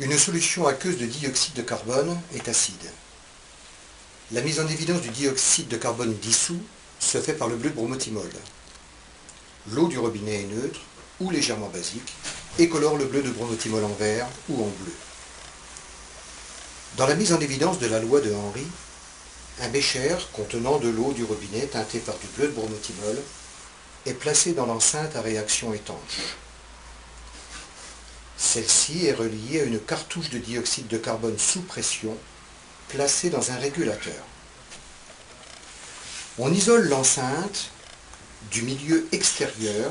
Une solution aqueuse de dioxyde de carbone est acide. La mise en évidence du dioxyde de carbone dissous se fait par le bleu de bromothymol. L'eau du robinet est neutre ou légèrement basique et colore le bleu de bromothymol en vert ou en bleu. Dans la mise en évidence de la loi de Henry, un bécher contenant de l'eau du robinet teintée par du bleu de bromothymol est placé dans l'enceinte à réaction étanche. Celle-ci est reliée à une cartouche de dioxyde de carbone sous pression placée dans un régulateur. On isole l'enceinte du milieu extérieur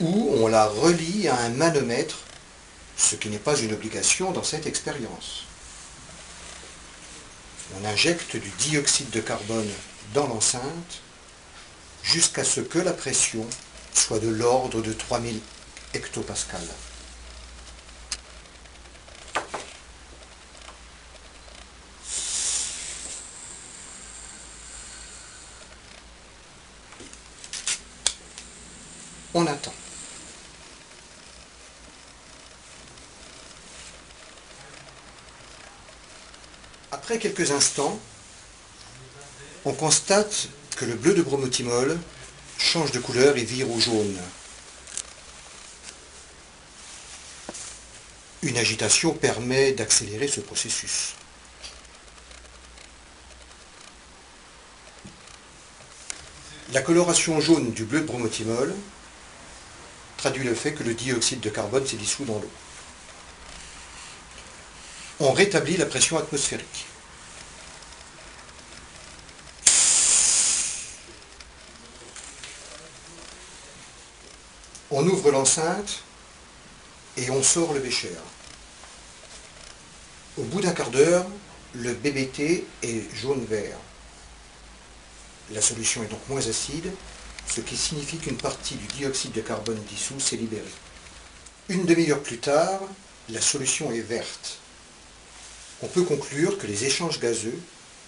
où on la relie à un manomètre, ce qui n'est pas une obligation dans cette expérience. On injecte du dioxyde de carbone dans l'enceinte jusqu'à ce que la pression soit de l'ordre de 3000 hectopascales. On attend. Après quelques instants, on constate que le bleu de bromothymol change de couleur et vire au jaune. Une agitation permet d'accélérer ce processus. La coloration jaune du bleu de bromothymol traduit le fait que le dioxyde de carbone s'est dissous dans l'eau. On rétablit la pression atmosphérique. On ouvre l'enceinte et on sort le bécher. Au bout d'un quart d'heure, le BBT est jaune-vert. La solution est donc moins acide, ce qui signifie qu'une partie du dioxyde de carbone dissous s'est libérée. Une demi-heure plus tard, la solution est verte. On peut conclure que les échanges gazeux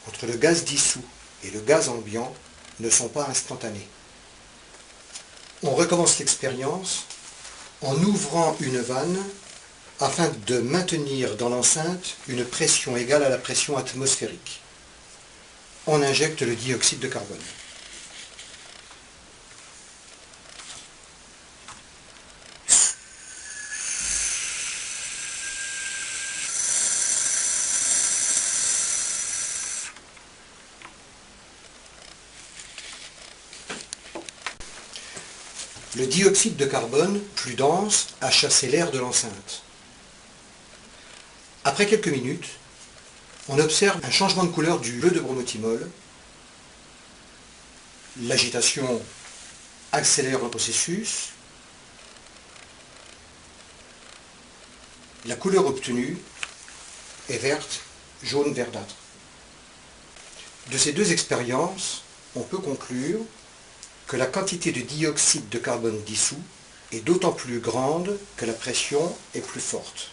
entre le gaz dissous et le gaz ambiant ne sont pas instantanés. On recommence l'expérience en ouvrant une vanne afin de maintenir dans l'enceinte une pression égale à la pression atmosphérique. On injecte le dioxyde de carbone. Le dioxyde de carbone, plus dense, a chassé l'air de l'enceinte. Après quelques minutes, on observe un changement de couleur du bleu de bromothymol. L'agitation accélère le processus. La couleur obtenue est verte, jaune verdâtre. De ces deux expériences, on peut conclure que la quantité de dioxyde de carbone dissous est d'autant plus grande que la pression est plus forte.